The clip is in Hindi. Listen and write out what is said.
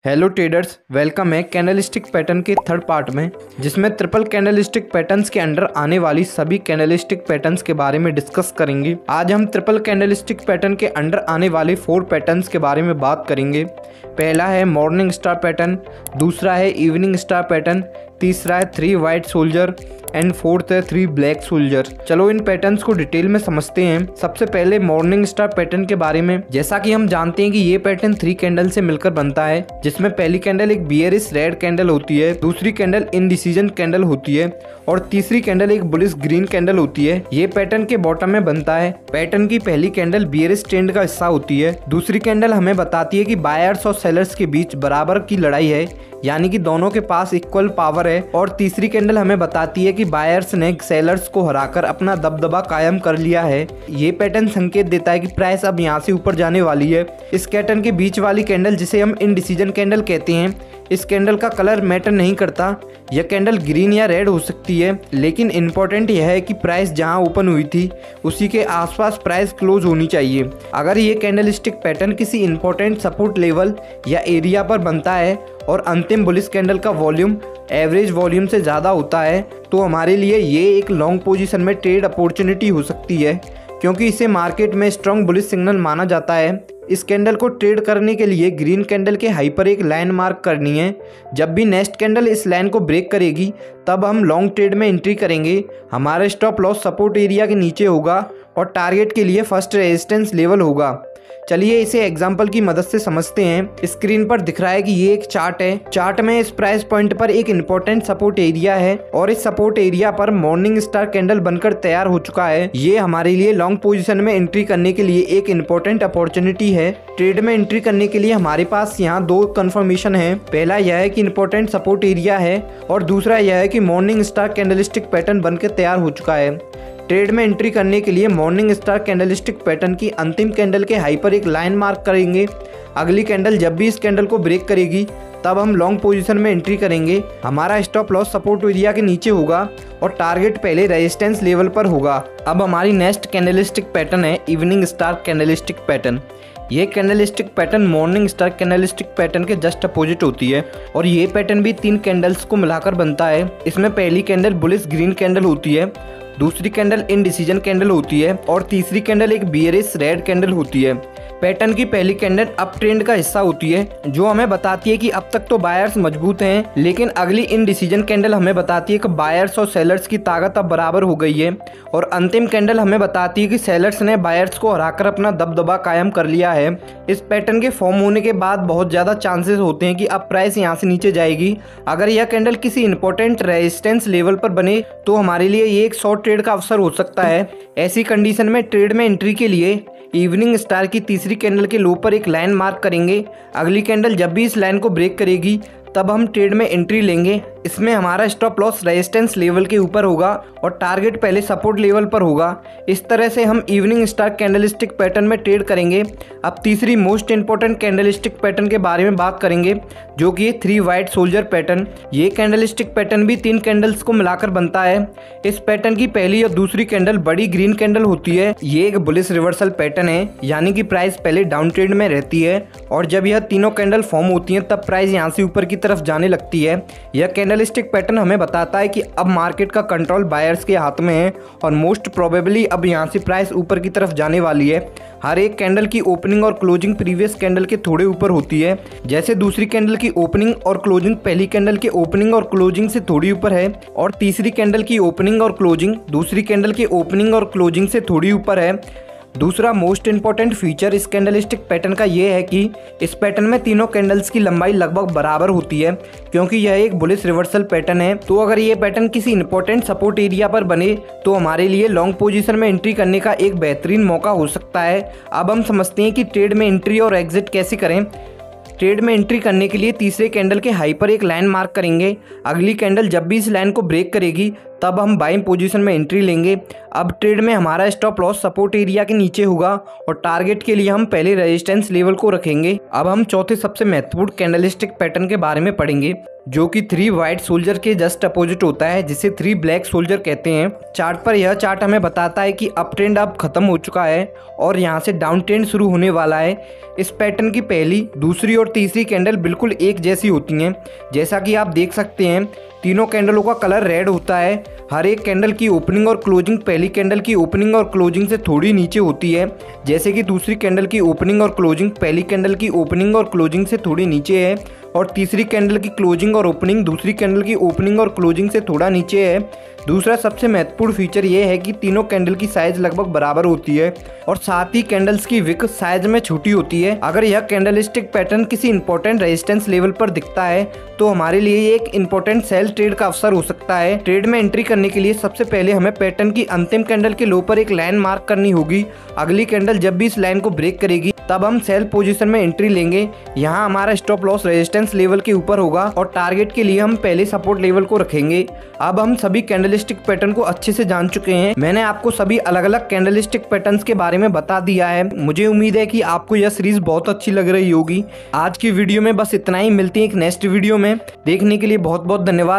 हेलो ट्रेडर्स, वेलकम है कैंडलस्टिक पैटर्न के थर्ड पार्ट में, जिसमें ट्रिपल कैंडलस्टिक पैटर्न्स के अंडर आने वाली सभी कैंडलस्टिक पैटर्न्स के बारे में डिस्कस करेंगे। आज हम ट्रिपल कैंडलस्टिक पैटर्न के अंडर आने वाले 4 पैटर्न्स के बारे में बात करेंगे। पहला है मॉर्निंग स्टार पैटर्न, दूसरा है इवनिंग स्टार पैटर्न, तीसरा है 3 वाइट सोल्जर एंड फोर्थ है 3 ब्लैक सोल्जर। चलो इन पैटर्न्स को डिटेल में समझते हैं। सबसे पहले मॉर्निंग स्टार पैटर्न के बारे में। जैसा कि हम जानते हैं कि ये पैटर्न 3 कैंडल से मिलकर बनता है, जिसमें पहली कैंडल एक बियरिश रेड कैंडल होती है, दूसरी कैंडल इनडिसीजन कैंडल होती है और तीसरी कैंडल एक बुलिश ग्रीन कैंडल होती है। ये पैटर्न के बॉटम में बनता है। पैटर्न की पहली कैंडल बियरिश ट्रेंड का हिस्सा होती है, दूसरी कैंडल हमें बताती है कि बायर्स और सेलर्स के बीच बराबर की लड़ाई है, यानी कि दोनों के पास इक्वल पावर है, और तीसरी कैंडल हमें बताती है कि बायर्स ने सेलर्स को हराकर अपना दबदबा कायम कर लिया है। ये पैटर्न संकेत देता है कि प्राइस अब यहाँ से ऊपर जाने वाली है। इस पैटर्न के बीच वाली कैंडल, जिसे हम इनडिसीजन कैंडल कहते हैं, इस कैंडल का कलर मैटर नहीं करता। यह कैंडल ग्रीन या रेड हो सकती है, लेकिन इम्पोर्टेंट यह है कि प्राइस जहां ओपन हुई थी उसी के आसपास प्राइस क्लोज होनी चाहिए। अगर ये कैंडलस्टिक पैटर्न किसी इंपॉर्टेंट सपोर्ट लेवल या एरिया पर बनता है और अंतिम बुलिश कैंडल का वॉल्यूम एवरेज वॉल्यूम से ज़्यादा होता है, तो हमारे लिए ये एक लॉन्ग पोजीशन में ट्रेड अपॉर्चुनिटी हो सकती है, क्योंकि इसे मार्केट में स्ट्रॉन्ग बुलिश सिग्नल माना जाता है। इस कैंडल को ट्रेड करने के लिए ग्रीन कैंडल के हाई पर एक लाइन मार्क करनी है। जब भी नेक्स्ट कैंडल इस लाइन को ब्रेक करेगी, तब हम लॉन्ग ट्रेड में एंट्री करेंगे। हमारा स्टॉप लॉस सपोर्ट एरिया के नीचे होगा और टारगेट के लिए फर्स्ट रेजिस्टेंस लेवल होगा। चलिए इसे एग्जाम्पल की मदद से समझते हैं। स्क्रीन पर दिख रहा है कि ये एक चार्ट है। चार्ट में इस प्राइस पॉइंट पर एक इंपॉर्टेंट सपोर्ट एरिया है और इस सपोर्ट एरिया पर मॉर्निंग स्टार कैंडल बनकर तैयार हो चुका है। ये हमारे लिए लॉन्ग पोजीशन में एंट्री करने के लिए एक इंपॉर्टेंट अपॉर्चुनिटी है। ट्रेड में एंट्री करने के लिए हमारे पास यहाँ 2 कंफर्मेशन है। पहला यह है कि इंपॉर्टेंट सपोर्ट एरिया है और दूसरा यह है कि मॉर्निंग स्टार कैंडलस्टिक पैटर्न बनकर तैयार हो चुका है। ट्रेड में एंट्री करने के लिए मॉर्निंग स्टार कैंडलस्टिक पैटर्न की अंतिम कैंडल के हाई पर एक लाइन मार्क करेंगे। अगली कैंडल जब भी इस कैंडल को ब्रेक करेगी, तब हम लॉन्ग पोजीशन में एंट्री करेंगे। हमारा स्टॉप लॉस सपोर्ट एरिया के नीचे होगा और टारगेट पहले रेजिस्टेंस लेवल पर होगा। अब हमारी नेक्स्ट कैंडलस्टिक पैटर्न है इवनिंग स्टार कैंडलस्टिक पैटर्न। ये candlestick pattern morning star candlestick pattern के जस्ट अपोजिट होती है और ये पैटर्न भी 3 कैंडल्स को मिलाकर बनता है। इसमें पहली कैंडल बुलिश ग्रीन कैंडल होती है, दूसरी कैंडल इनडिसीजन कैंडल होती है और तीसरी कैंडल एक बियरिश रेड कैंडल होती है। पैटर्न की पहली कैंडल अप ट्रेंड का हिस्सा होती है, जो हमें बताती है कि अब तक तो बायर्स मजबूत हैं, लेकिन अगली इनडिसीजन कैंडल हमें बताती है कि बायर्स और सेलर्स की ताकत अब बराबर हो गई है और अंतिम कैंडल हमें बताती है कि सेलर्स ने बायर्स को हराकर अपना दबदबा कायम कर लिया है। इस पैटर्न के फॉर्म होने के बाद बहुत ज़्यादा चांसेस होते हैं कि अब प्राइस यहाँ से नीचे जाएगी। अगर यह कैंडल किसी इंपॉर्टेंट रेजिस्टेंस लेवल पर बने, तो हमारे लिए ये एक शॉर्ट ट्रेड का अवसर हो सकता है। ऐसी कंडीशन में ट्रेड में एंट्री के लिए इवनिंग स्टार की तीसरी कैंडल के लो पर एक लाइन मार्क करेंगे। अगली कैंडल जब भी इस लाइन को ब्रेक करेगी, तब हम ट्रेड में एंट्री लेंगे। इसमें हमारा स्टॉप लॉस रेजिस्टेंस लेवल के ऊपर होगा और टारगेट पहले सपोर्ट लेवल पर होगा। इस तरह से हम इवनिंग स्टार कैंडलस्टिक पैटर्न में ट्रेड करेंगे। अब तीसरी मोस्ट इंपॉर्टेंट कैंडलस्टिक पैटर्न के बारे में बात करेंगे, जो कि 3 वाइट सोल्जर पैटर्न। ये कैंडलस्टिक पैटर्न भी 3 कैंडल्स को मिलाकर बनता है। इस पैटर्न की पहली और दूसरी कैंडल बड़ी ग्रीन कैंडल होती है। ये एक बुलिश रिवर्सल पैटर्न है, यानी कि प्राइस पहले डाउन ट्रेड में रहती है और जब यह तीनों कैंडल फॉर्म होती हैं, तब प्राइस यहाँ से ऊपर की तरफ जाने लगती है। यह कैंडलस्टिक पैटर्न हमें बताता है कि अब मार्केट का कंट्रोल बायर्स के हाथ में है और मोस्ट प्रोबेबली अब यहाँ से प्राइस ऊपर की तरफ जाने वाली है। हर एक कैंडल की ओपनिंग और क्लोजिंग प्रीवियस कैंडल के थोड़े ऊपर होती है। जैसे दूसरी कैंडल की ओपनिंग और क्लोजिंग पहली कैंडल के ओपनिंग और क्लोजिंग से थोड़ी ऊपर है और तीसरी कैंडल की ओपनिंग और क्लोजिंग दूसरी कैंडल के ओपनिंग और क्लोजिंग से थोड़ी ऊपर है। दूसरा मोस्ट इंपॉर्टेंट फीचर इस कैंडलस्टिक पैटर्न का ये है कि इस पैटर्न में तीनों कैंडल्स की लंबाई लगभग बराबर होती है, क्योंकि यह एक बुलिश रिवर्सल पैटर्न है। तो अगर ये पैटर्न किसी इंपॉर्टेंट सपोर्ट एरिया पर बने, तो हमारे लिए लॉन्ग पोजीशन में एंट्री करने का एक बेहतरीन मौका हो सकता है। अब हम समझते हैं कि ट्रेड में एंट्री और एग्जिट कैसे करें। ट्रेड में एंट्री करने के लिए तीसरे कैंडल के हाई पर एक लाइन मार्क करेंगे। अगली कैंडल जब भी इस लाइन को ब्रेक करेगी, तब हम बाइंग पोजीशन में एंट्री लेंगे। अब ट्रेड में हमारा स्टॉप लॉस सपोर्ट एरिया के नीचे होगा और टारगेट के लिए हम पहले रेजिस्टेंस लेवल को रखेंगे। अब हम चौथे सबसे महत्वपूर्ण कैंडलस्टिक पैटर्न के बारे में पढ़ेंगे, जो कि 3 वाइट सोल्जर के जस्ट अपोजिट होता है, जिसे 3 ब्लैक सोल्जर कहते हैं। चार्ट पर यह चार्ट हमें बताता है कि अप ट्रेंड अब खत्म हो चुका है और यहाँ से डाउन ट्रेंड शुरू होने वाला है। इस पैटर्न की पहली, दूसरी और तीसरी कैंडल बिल्कुल एक जैसी होती हैं। जैसा कि आप देख सकते हैं, तीनों कैंडलों का कलर रेड होता है। हर एक कैंडल की ओपनिंग और क्लोजिंग पहली कैंडल की ओपनिंग और क्लोजिंग से थोड़ी नीचे होती है, जैसे कि दूसरी कैंडल की ओपनिंग और क्लोजिंग पहली कैंडल की ओपनिंग और क्लोजिंग से थोड़ी नीचे है, और तीसरी कैंडल की क्लोजिंग और ओपनिंग दूसरी कैंडल की ओपनिंग और क्लोजिंग से थोड़ा नीचे है। दूसरा सबसे महत्वपूर्ण फीचर यह है कि तीनों कैंडल की साइज लगभग बराबर होती है और साथ ही कैंडल्स की विक साइज में छोटी होती है। अगर यह कैंडलस्टिक पैटर्न किसी इंपॉर्टेंट रेजिस्टेंस लेवल पर दिखता है तो हमारे लिए ये एक इंपॉर्टेंट सेल ट्रेड का अवसर हो सकता है। ट्रेड में एंट्री करने के लिए सबसे पहले हमें पैटर्न की अंतिम कैंडल के लो पर एक लाइन मार्क करनी होगी। अगली कैंडल जब भी इस लाइन को ब्रेक करेगी तब हम सेल पोजीशन में एंट्री लेंगे। यहाँ हमारा स्टॉप लॉस रेजिस्टेंस लेवल के ऊपर होगा और टारगेट के लिए हम पहले सपोर्ट लेवल को रखेंगे। अब हम सभी कैंडलस्टिक पैटर्न को अच्छे से जान चुके हैं। मैंने आपको सभी अलग अलग कैंडलस्टिक पैटर्न्स के बारे में बता दिया है। मुझे उम्मीद है कि आपको यह सीरीज बहुत अच्छी लग रही होगी। आज की वीडियो में बस इतना ही। मिलती है एक नेक्स्ट वीडियो में। देखने के लिए बहुत बहुत धन्यवाद।